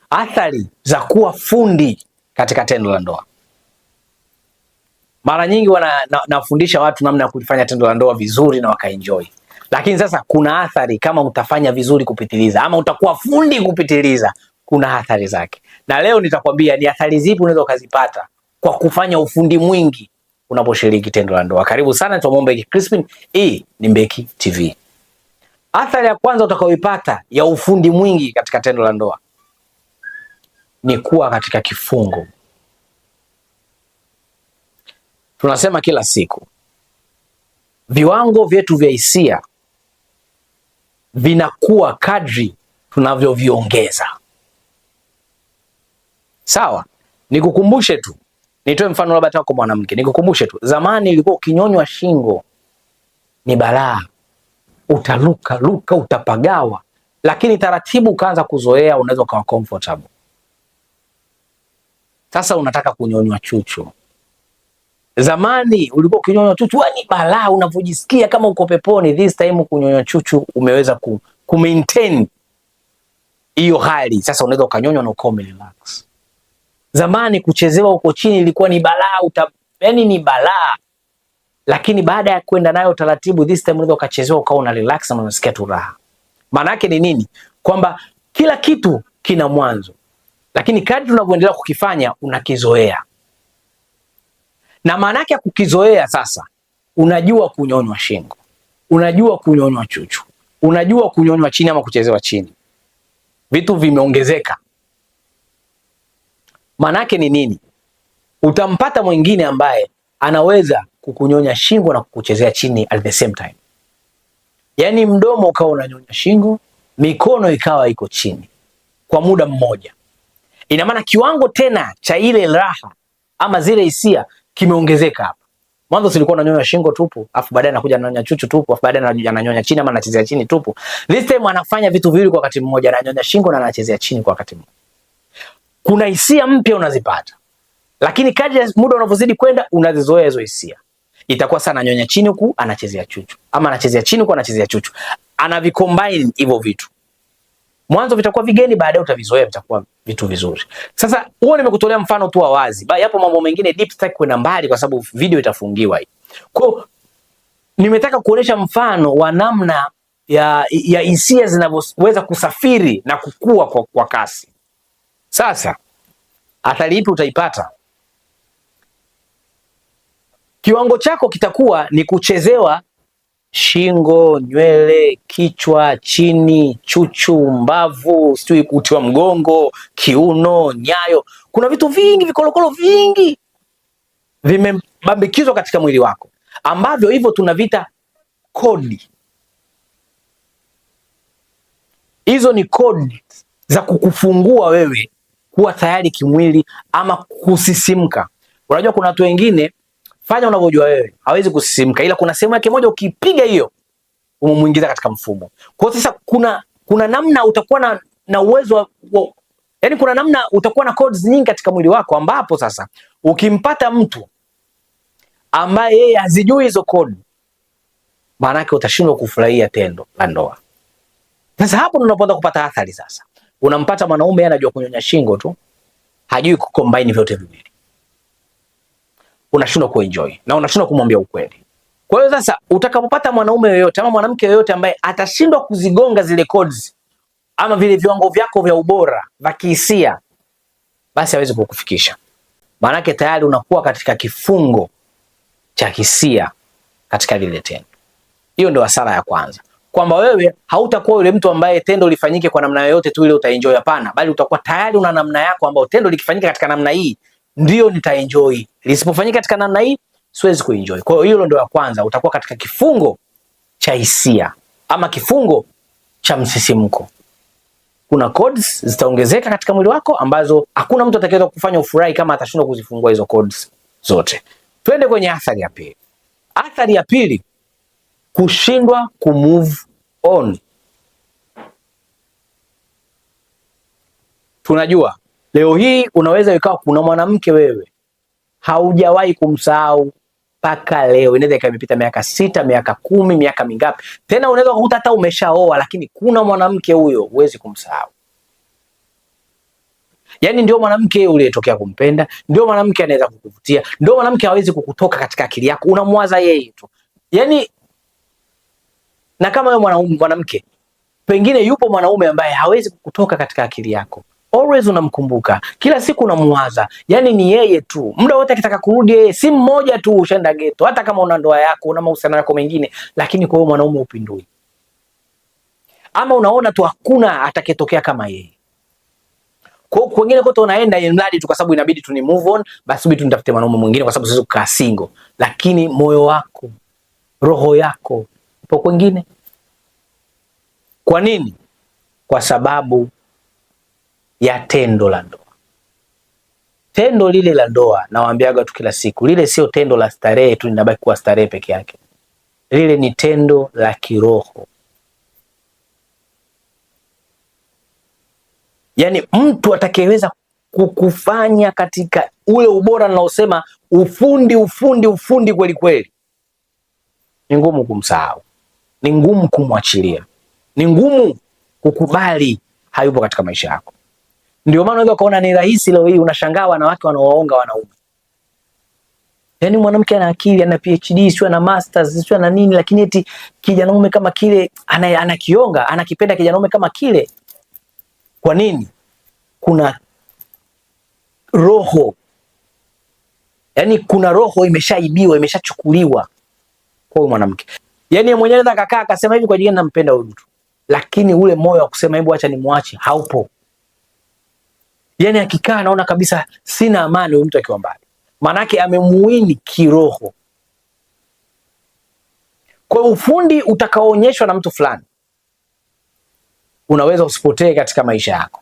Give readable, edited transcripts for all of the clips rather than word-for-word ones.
Athari za kuwa fundi katika tendo la ndoa. Mara nyingi nafundisha watu namna ya kulifanya tendo la ndoa vizuri na wakaenjoy. Lakini sasa kuna athari kama utafanya vizuri kupitiliza ama utakuwa fundi kupitiliza, kuna athari zake. Na leo nitakwambia ni athari zipi unaweza ukazipata kwa kufanya ufundi mwingi unaposhiriki tendo la ndoa. Karibu sana, tuombe Mbeki Crispin. Hii ni Mbeki TV. Athari ya kwanza utakayoipata ya ufundi mwingi katika tendo la ndoa ni kuwa katika kifungo. Tunasema kila siku viwango vyetu vya hisia vinakuwa kadri tunavyoviongeza. Sawa? Nikukumbushe tu, nitoe mfano labda kwa mwanamke. Nikukumbushe tu, zamani ilikuwa ukinyonywa shingo ni balaa, utaluka luka, utapagawa, lakini taratibu ukaanza kuzoea, unaweza kuwa comfortable. Sasa unataka kunyonywa chuchu. Zamani ulikuwa ukinyonywa chuchu ni balaa, unavyojisikia kama uko peponi. This time kunyonywa chuchu umeweza ku maintain hiyo hali. Sasa unaweza ukanyonywa na uko relax. Zamani kuchezewa uko chini ilikuwa ni balaa, yani ni balaa. Lakini baada ya kwenda nayo taratibu, this time unaweza ukachezewa ukawa una relax na unasikia tu raha. Maana yake ni nini? Kwamba kila kitu kina mwanzo, lakini kadri unavyoendelea kukifanya unakizoea. Na maana yake ya kukizoea sasa, unajua kunyonywa shingo, unajua kunyonywa chuchu, unajua kunyonywa chini ama kuchezewa chini. Vitu vimeongezeka. Maana yake ni nini? Utampata mwingine ambaye anaweza kukunyonya shingo na kukuchezea chini at the same time. Yaani mdomo ukawa unanyonya shingo, mikono ikawa iko chini kwa muda mmoja. Ina maana kiwango tena cha ile raha ama zile hisia kimeongezeka hapa. Mwanzo silikuwa unanyonya shingo tupu, afu baadaye anakuja ananyonya chuchu tupu, afu baadaye ananyonya chini ama anachezea chini tupu. This time anafanya vitu viwili kwa wakati mmoja, ananyonya shingo na anachezea chini kwa wakati mmoja. Kuna hisia mpya unazipata. Lakini kadri muda unavyozidi kwenda unazizoea hizo hisia. Itakuwa sana ananyonya chini huku anachezea chuchu, ama anachezea chini huku anachezea chuchu. Anavicombine hivyo vitu. Mwanzo vitakuwa vigeni, baadaye utavizoea vitakuwa vitu vizuri. Sasa huo nimekutolea mfano tu wa wazi. Yapo mambo mengine deep stack kwenda mbali kwa sababu video itafungiwa hii. Kwa nimetaka kuonesha mfano wa namna ya hisia zinavyoweza kusafiri na kukua kwa kasi. Sasa athari ipi utaipata? Kiwango chako kitakuwa ni kuchezewa shingo, nywele, kichwa, chini, chuchu, mbavu, sijui uti wa mgongo, kiuno, nyayo. Kuna vitu vingi, vikolokolo vingi vimebambikizwa katika mwili wako, ambavyo hivyo tunavita kodi. Hizo ni kodi za kukufungua wewe kuwa tayari kimwili ama kusisimka. Unajua kuna watu wengine fanya unavyojua wewe, hawezi kusisimka, ila kuna sehemu yake moja ukipiga hiyo umuingiza katika mfumo. Kwa hiyo sasa kuna namna utakuwa na uwezo yani kuna namna utakuwa na codes nyingi katika mwili wako, ambapo sasa ukimpata mtu ambaye yeye hazijui hizo code, maana yake utashindwa kufurahia tendo la ndoa. Sasa hapo unapoanza kupata athari. Sasa unampata mwanaume yeye anajua kunyonya shingo tu, hajui kucombine vyote viwili. Unashindwa kuenjoy na unashindwa kumwambia ukweli. Kwa hiyo sasa utakapopata mwanaume yoyote ama mwanamke yoyote ambaye atashindwa kuzigonga zile codes ama vile viwango vyako vya ubora vya kihisia, basi hawezi kukufikisha. Maana yake tayari unakuwa katika kifungo cha hisia katika lile tendo. Hiyo ndio hasara ya kwanza. Kwamba wewe hautakuwa yule mtu ambaye tendo lifanyike kwa namna yoyote tu ile utaenjoy, hapana, bali utakuwa tayari una namna yako ambayo tendo likifanyika katika namna hii ndio nitaenjoy, lisipofanyika katika namna hii siwezi kuenjoy. Kwa hiyo hilo ndio ya kwanza, utakuwa katika kifungo cha hisia ama kifungo cha msisimko. Kuna codes zitaongezeka katika mwili wako ambazo hakuna mtu atakayeweza kufanya ufurahi kama atashindwa kuzifungua hizo codes zote. Twende kwenye athari ya pili. Athari ya pili, kushindwa kumove on. Tunajua leo hii unaweza ikawa kuna mwanamke wewe haujawahi kumsahau mpaka leo. Inaweza ikawa imepita miaka 6, miaka 10, miaka mingapi. Tena unaweza kukuta hata umeshaoa, lakini kuna mwanamke huyo huwezi kumsahau. Yaani ndio mwanamke uliyetokea kumpenda, ndio mwanamke anaweza kukuvutia, ndio mwanamke hawezi kukutoka katika akili yako, unamwaza yeye tu. Yaani na kama wewe mwanamke, pengine yupo mwanaume ambaye hawezi kukutoka katika akili yako. Always unamkumbuka, kila siku unamwaza, yani ni yeye tu. Muda wote akitaka kurudi yeye, si mmoja tu ushaenda geto, hata kama una ndoa yako, una mahusiano yako mengine, lakini kwa hiyo mwanaume upindui. Ama unaona tu hakuna atakayetokea kama yeye. Kwa kwingine kote unaenda mradi tu kwa sababu inabidi tu ni move on, basi tu nitafute mwanaume mwingine kwa sababu siwezi kukaa single. Lakini moyo wako, roho yako ipo kwingine. Kwa nini? Kwa sababu ya tendo la ndoa. Tendo lile la ndoa, nawaambiaga tu kila siku, lile sio tendo la starehe tu linabaki kuwa starehe peke yake. Lile ni tendo la kiroho. Yaani mtu atakayeweza kukufanya katika ule ubora ninaosema ufundi kweli kweli, ni ngumu kumsahau, ni ngumu kumwachilia, ni ngumu kukubali hayupo katika maisha yako. Ndio maana unaweza kuona ni rahisi leo hii unashangaa wanawake wanaoonga wanaume. Yaani mwanamke ana akili, ana PhD, sio ana masters, sio ana nini, lakini eti kijanaume kama kile anakionga, anakipenda kijanaume kama kile. Kwa nini? Kuna roho. Yaani kuna roho imeshaibiwa, imeshachukuliwa kwa huyu mwanamke. Yaani mwenyewe anaweza kakaa akasema hivi kwa ajili nampenda huyu mtu, lakini ule moyo wa kusema hebu acha nimwache haupo. Yaani akikaa anaona kabisa sina amani huyu mtu akiwa mbali. Manake amemuini kiroho. Kwa ufundi utakaoonyeshwa na mtu fulani, unaweza usipotee katika maisha yako.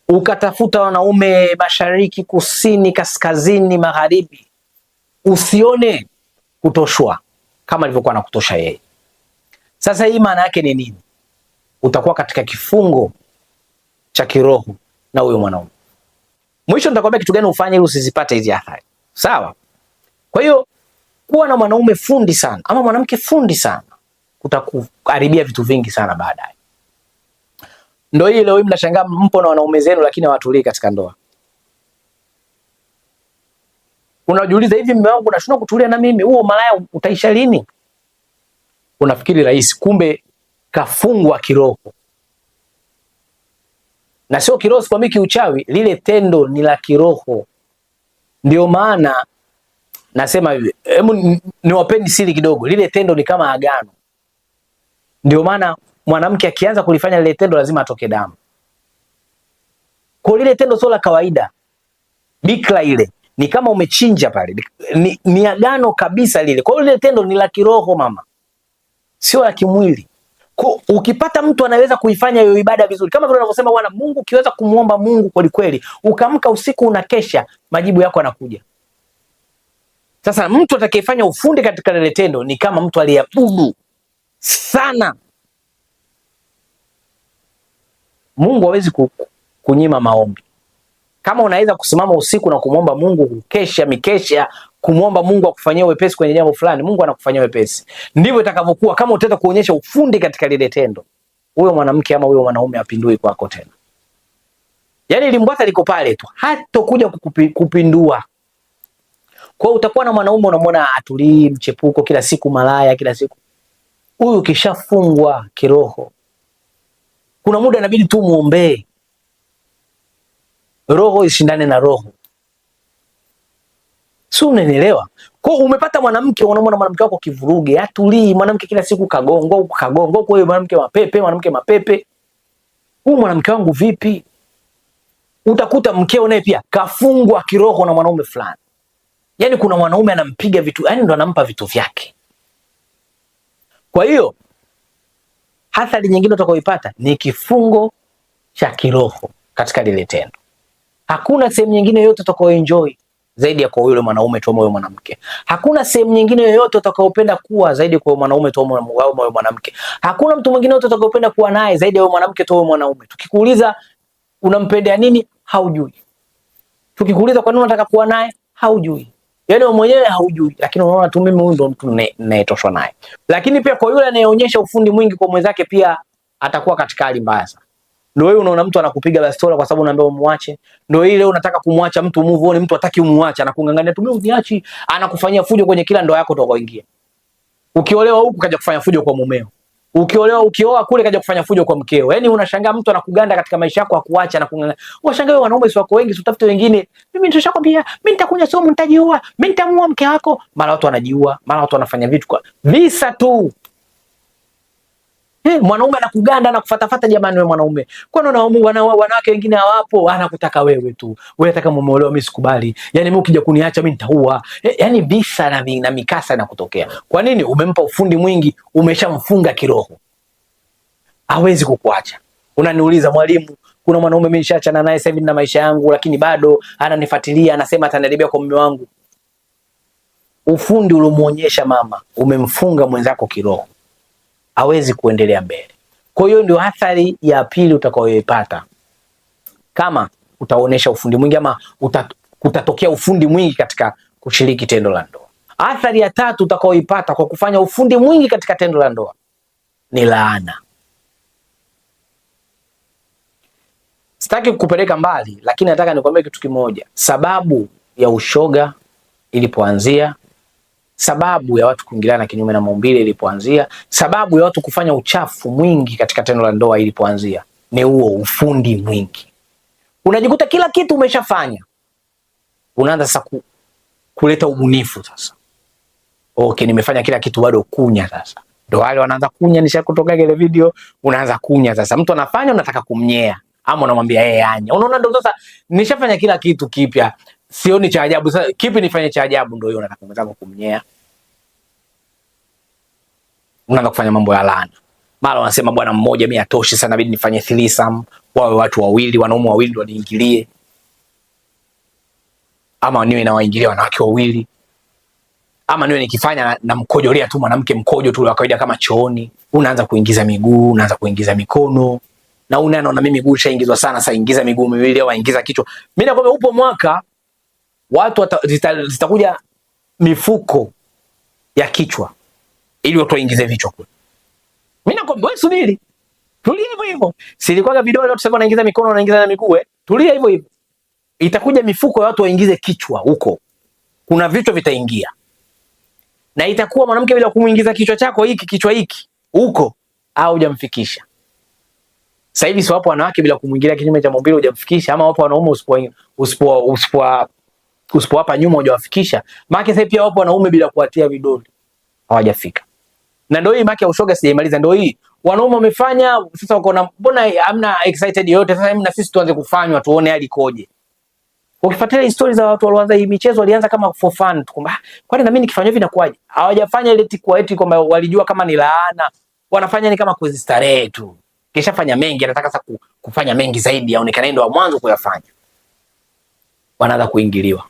Ukatafuta wanaume mashariki, kusini, kaskazini, magharibi, usione kutoshwa kama alivyokuwa anakutosha yeye. Sasa hii maana yake ni nini? Utakuwa katika kifungo cha kiroho na huyo mwanaume. Mwisho nitakwambia kitu gani ufanye ili usizipate hizi athari. Sawa? Kwa hiyo kuwa na mwanaume fundi sana ama mwanamke fundi sana kutakuharibia vitu vingi sana baadaye. Ndio hii leo mnashangaa mpo na wanaume zenu lakini hawatulii katika ndoa. Unajiuliza hivi, mume wangu nashindwa kutulia na mimi, huo malaya utaisha lini? Unafikiri rahisi, kumbe kafungwa kiroho. Na sio kiroho kwa miki uchawi, lile tendo ni la kiroho. Ndio maana nasema hivi, hebu niwapeni siri kidogo, lile tendo ni kama agano. Ndio maana mwanamke akianza kulifanya lile tendo lazima atoke damu. Kwa lile tendo sio la kawaida. Bikra ile ni kama umechinja pale. Ni agano kabisa lile. Kwa lile tendo ni la kiroho mama, sio la kimwili. Kwa ukipata mtu anaweza kuifanya hiyo ibada vizuri, kama vile wanavyosema wana Mungu, ukiweza kumuomba Mungu kweli kweli, ukamka usiku unakesha, majibu yako yanakuja. Sasa mtu atakayefanya ufundi katika lile tendo ni kama mtu aliyeabudu sana. Mungu hawezi kunyima maombi. Kama unaweza kusimama usiku na kumwomba Mungu, kukesha mikesha, kumwomba Mungu akufanyie wepesi kwenye jambo fulani, Mungu anakufanyia wepesi. Ndivyo itakavyokuwa kama utaweza kuonyesha ufundi katika lile tendo. Huyo mwanamke ama huyo mwanaume apindui kwako tena. Yaani limbwata liko pale tu, hata kuja kupindua. Kwa utakuwa na mwanaume unamwona atulii, mchepuko, kila siku malaya, kila siku. Huyu kishafungwa kiroho. Kuna muda inabidi tu muombe. Roho ishindane na roho. Sio, unanielewa? Kwa umepata mwanamke, unamwona mwanamke wako kivuruge, atulii, mwanamke kila siku kagongwa, kwa hiyo mwanamke mapepe. Huyu mwanamke wangu vipi? Utakuta mkeo naye pia kafungwa kiroho na mwanaume fulani. Yaani kuna mwanaume anampiga vitu, yaani ndo anampa vitu vyake. Kwa hiyo athari nyingine utakayoipata ni kifungo cha kiroho katika lile tendo. Hakuna sehemu nyingine yoyote utakayoenjoy zaidi ya kwa yule mwanaume tu au mwanamke. Hakuna sehemu nyingine yoyote utakayopenda kuwa zaidi kwa mwanaume tu au mwanamke. Hakuna mtu mwingine yote utakayopenda kuwa naye zaidi ya mwanamke tu au mwanaume. Tukikuuliza unampendea nini, haujui. Tukikuuliza kwa nini unataka kuwa naye, haujui. Yaani wewe mwenyewe haujui, lakini unaona tu mimi huyu ndo mtu ninayetoshwa naye. Lakini pia kwa yule anayeonyesha ufundi mwingi kwa mwenzake pia atakuwa katika hali mbaya sana. Ndio wewe unaona mtu anakupiga bastola kwa sababu unaambia umuache. Ndio ile unataka kumwacha mtu move on, mtu hataki umuache, anakungangania tu, mimi uniachi, anakufanyia fujo kwenye kila ndoa yako utakaoingia. Ukiolewa huku kaja kufanya fujo kwa mumeo. Ukioa kule kaja kufanya fujo kwa mkeo. Yaani unashangaa mtu anakuganda katika maisha yako akuacha, anakungangania. Unashangaa wewe wanaume si wako wengi, utafute wengine. Mimi nitashakwambia, mimi nitakunywa sumu, nitajiua, mimi nitamuua mke wako. Mara watu wanajiua, mara watu wanafanya vitu kwa visa tu. Mwanaume anakuganda na kufatafata, jamani wewe mwanaume. Kwa nini wanawake wengine hawapo? Anakutaka wewe tu. Wewe unataka mumeolewa, mimi sikubali. Yaani mimi ukija kuniacha mimi nitaua. Yaani visa na mikasa na kutokea. Kwa nini? Umempa ufundi mwingi, umeshamfunga kiroho. Hawezi kukuacha. Unaniuliza, mwalimu, kuna mwanaume mimi nishaachana naye sasa hivi na maisha yangu, lakini bado ananifuatilia, anasema atanaribia kwa mume wangu. Ufundi uliomuonyesha mama, umemfunga mwenzako kiroho. Hawezi kuendelea mbele. Kwa hiyo ndio athari ya pili utakayoipata kama utaonesha ufundi mwingi ama kutatokea ufundi mwingi katika kushiriki tendo la ndoa. Athari ya tatu utakayoipata kwa kufanya ufundi mwingi katika tendo la ndoa ni laana. Sitaki kukupeleka mbali, lakini nataka nikwambie kitu kimoja. Sababu ya ushoga ilipoanzia, sababu ya watu kuingiliana kinyume na maumbile ilipoanzia, sababu ya watu kufanya uchafu mwingi katika tendo la ndoa ilipoanzia, ni huo ufundi mwingi. Unajikuta kila kitu umeshafanya, unaanza sasa kuleta ubunifu sasa. Okay, nimefanya kila kitu, bado kunya sasa. Ndio wale wanaanza kunya, nishakutoka ile video, unaanza kunya sasa. Mtu anafanya, unataka kumnyea ama unamwambia yeye anya. Unaona, ndio sasa nishafanya kila kitu kipya. Sioni cha ajabu. Sasa kipi nifanye cha ajabu? Ndio hiyo unataka mwenzako kumnyea. Unaanza kufanya mambo ya laana. Mara wanasema bwana mmoja mimi atoshi sana, bidi nifanye threesome, wawe watu wawili, wanaume wawili ndio waniingilie. Ama niwe na waingilia wanawake wawili. Ama niwe nikifanya na mkojolea tu mwanamke mkojo tu wa kawaida kama chooni. Unaanza kuingiza miguu, unaanza kuingiza mikono. Na unaona mimi miguu ishaingizwa sana, sasa ingiza miguu miwili au ingiza kichwa. Mimi nakwambia upo mwaka watu zitakuja mifuko ya kichwa ili watu waingize vichwa kule. Mimi nakwambia wewe subiri. Tulia hivyo hivyo. Silikuwa vidole watu sasa wanaingiza mikono, wanaingiza na miguu. Tulia hivyo hivyo. Itakuja mifuko ya watu waingize kichwa huko. Kuna vichwa vitaingia. Na itakuwa mwanamke bila kumuingiza kichwa chako hiki, kichwa hiki huko, au hujamfikisha. Sasa hivi si wapo wanawake bila kumuingilia kinyume cha maumbile hujamfikisha, ama wapo wanaume usipowapa nyuma hujawafikisha. Maana sasa pia wapo wanaume bila kuatia vidole hawajafika. Na ndio hii maki ya ushoga sijaimaliza, ndio hii. Wanaume wamefanya sasa, wako na mbona hamna excited yote sasa, na sisi tuanze kufanywa tuone hali koje. Ukifuatilia historia za watu walioanza hii michezo, walianza kama for fun tu, kwamba kwani na mimi nikifanya hivi inakuaje? Hawajafanya ile tikwa eti kwamba walijua kama ni laana. Wanafanya ni kama kuzistarehe tu. Kisha fanya mengi, anataka sasa kufanya mengi zaidi, aonekane ndio wa mwanzo kuyafanya. Wanaanza kuingiliwa.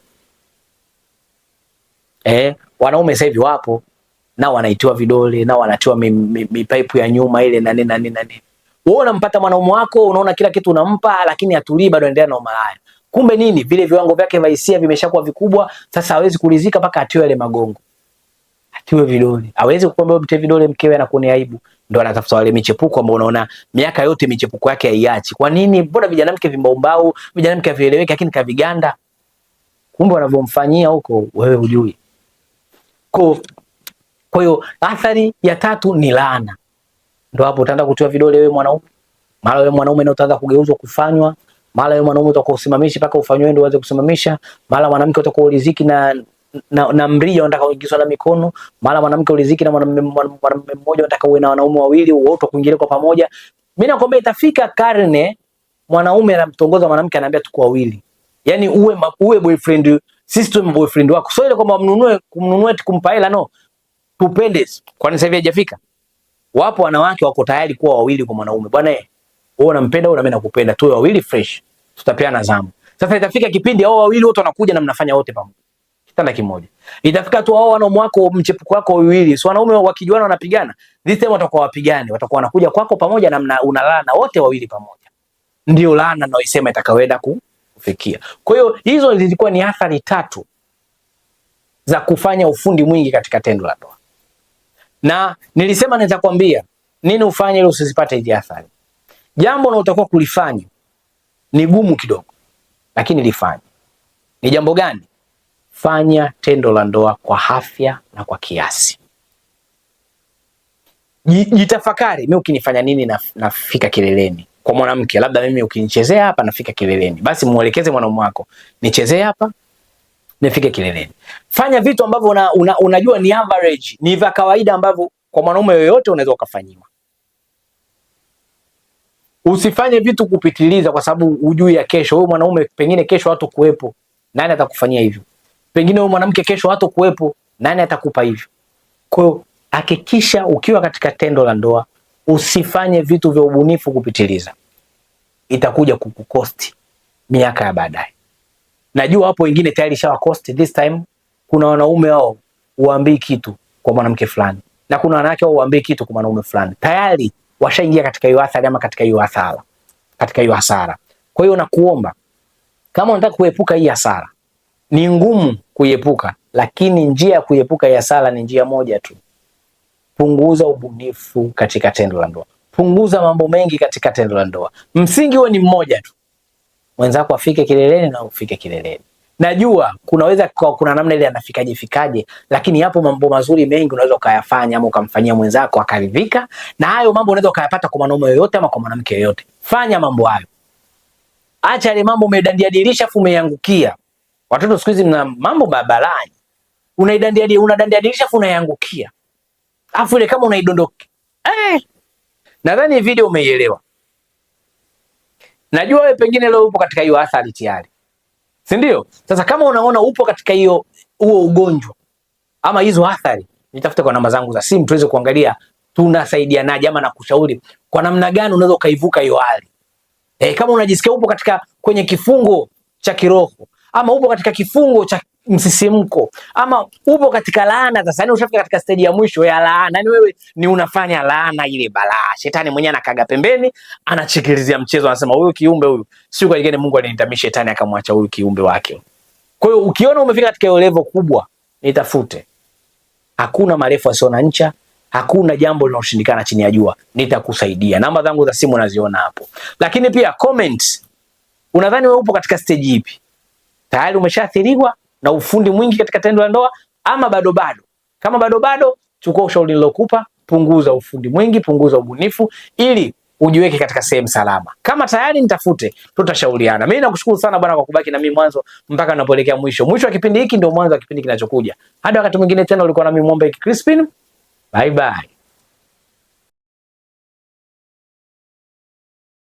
Wanaume sasa hivi wapo na wanaitiwa vidole na wanatiwa mipaipu ya nyuma ile na nini. Wewe unampata mwanaume wako, unaona kila kitu unampa, lakini atulii, bado endelea na umalaya. Kumbe nini? Vile viwango vyake vya hisia vimeshakuwa vikubwa, sasa hawezi kulizika mpaka atiwe ile magongo. Atiwe vidole. Hawezi kukwambia mtie vidole mkewe na kuonea aibu. Ndio anatafuta wale michepuko ambao unaona miaka yote michepuko yake haiachi. Kwa nini? Mbona vijana mke vimbaumbau, vijana mke havieleweki, lakini kaviganda. Kumbe wanavyomfanyia huko wewe hujui. Kwa hiyo athari ya tatu ni laana. Ndio hapo utaanza kutiwa vidole wewe mwanaume. Mara wewe mwanaume ndio utaanza kugeuzwa kufanywa. Mara wewe mwanaume utakuwa usimamishi mpaka ufanywe ndio uanze kusimamisha. Mara mwanamke utakuwa uliziki na mrija unataka kuingizwa na mikono. Mara mwanamke uliziki na mwanamume mmoja unataka uwe na wanaume wawili wote kuingilia kwa pamoja. Mimi nakwambia itafika karne mwanaume anamtongoza mwanamke anaambia tuko wawili. Yaani uwe boyfriend, system boyfriend wako. Sio ile kwamba kumnunue kumpa hela, no. Tupende. Kwani sasa hivi haijafika? Wapo wanawake wako tayari kuwa wawili kwa mwanaume. Bwana wewe unampenda, na mimi nakupenda, tuwe wawili fresh. Tutapeana zamu. Sasa itafika kipindi hao wawili wote wanakuja na mnafanya wote pamoja. Kitanda kimoja. Itafika tu hao wanaume wako mchepuko wako wawili. Si wanaume wakijuana wanapigana. This time watakuwa wapigane. Watakuwa wanakuja kwako pamoja na unalala na wote wawili pamoja. Ndio laana naoisema itakayoenda kufikia. Kwa hiyo hizo zilikuwa ni athari tatu za kufanya ufundi mwingi katika tendo la ndoa. Na nilisema nitakwambia nini ufanye ili usizipate hizo athari. Jambo unalotakiwa kulifanya ni gumu kidogo, lakini lifanye. Ni jambo gani? Fanya tendo la ndoa kwa afya na kwa kiasi. Jitafakari, mimi ukinifanya nini nafika kileleni? Kwa mwanamke, labda mimi ukinichezea hapa nafika kileleni. Basi muelekeze mwanaume wako, nichezee hapa nifike kileleni. Fanya vitu ambavyo unajua ni average, ni vya kawaida ambavyo kwa mwanaume yoyote unaweza ukafanyiwa. Usifanye vitu kupitiliza kwa sababu hujui ya kesho. Wewe mwanaume pengine kesho watu kuwepo, nani atakufanyia hivyo? Pengine wewe mwanamke kesho watu kuwepo, nani atakupa hivyo? Kwa hiyo hakikisha ukiwa katika tendo la ndoa usifanye vitu vya ubunifu kupitiliza. Itakuja kukukosti miaka ya baadaye. Najua hapo wengine tayari shawa cost this time. Kuna wanaume wao uambii kitu kwa mwanamke fulani, na kuna wanawake wao uambii kitu kwa mwanaume fulani. Tayari washaingia katika hiyo athari ama katika hiyo hasara, Kwa hiyo nakuomba, kama unataka kuepuka hii hasara, ni ngumu kuiepuka, lakini njia ya kuiepuka hii hasara ni njia moja tu. Punguza ubunifu katika tendo la ndoa. Punguza mambo mengi katika tendo la ndoa. Msingi huo ni mmoja tu. Mwenzako afike kileleni na ufike kileleni. Najua kuna namna ile anafikaje, lakini hapo mambo mazuri mengi unaweza ukayafanya ama ukamfanyia mwenzako akaridhika, na hayo mambo unaweza ukayapata kwa mwanaume yoyote ama kwa mwanamke yoyote. Fanya mambo hayo. Acha ile mambo umedandiadilisha afu umeangukia. Watoto siku hizi mna mambo barabarani. Unadandiadilisha afu unaangukia. Afu ile kama unaidondoka. Nadhani video umeielewa. Najua wewe pengine leo upo katika hiyo athari tayari, si ndio? Sasa kama unaona upo katika huo ugonjwa ama hizo athari, nitafute kwa namba zangu za simu tuweze kuangalia tunasaidianaje ama na kushauri kwa namna gani unaweza ukaivuka hiyo hali. Kama unajisikia upo kwenye kifungo cha kiroho ama upo katika kifungo cha msisimko ama upo katika laana, sasa yani ushafika katika stage ya mwisho ya laana, yani wewe ni unafanya laana ile balaa, shetani mwenyewe anakaga pembeni, anachikilizia mchezo, anasema huyu kiumbe huyu si kwa ingine Mungu alinitamia, shetani akamwacha huyu kiumbe wake. Kwa hiyo ukiona umefika katika hiyo level kubwa, nitafute. Hakuna marefu asiona ncha, hakuna jambo linaloshindikana chini ya jua, nitakusaidia. Namba zangu za simu unaziona hapo. Lakini pia comment, unadhani wewe upo katika stage ipi? Tayari umeshaathiriwa na ufundi mwingi katika tendo la ndoa ama bado? Kama bado, chukua ushauri nilokupa, punguza ufundi mwingi, punguza ubunifu ili ujiweke katika sehemu salama. Kama tayari, nitafute, tutashauriana. Mimi nakushukuru sana bwana kwa kubaki na mimi mwanzo mpaka ninapoelekea mwisho. Mwisho wa kipindi hiki ndio mwanzo wa kipindi kinachokuja. Hadi wakati mwingine tena, ulikuwa na mimi Mombek Crispin. Bye bye.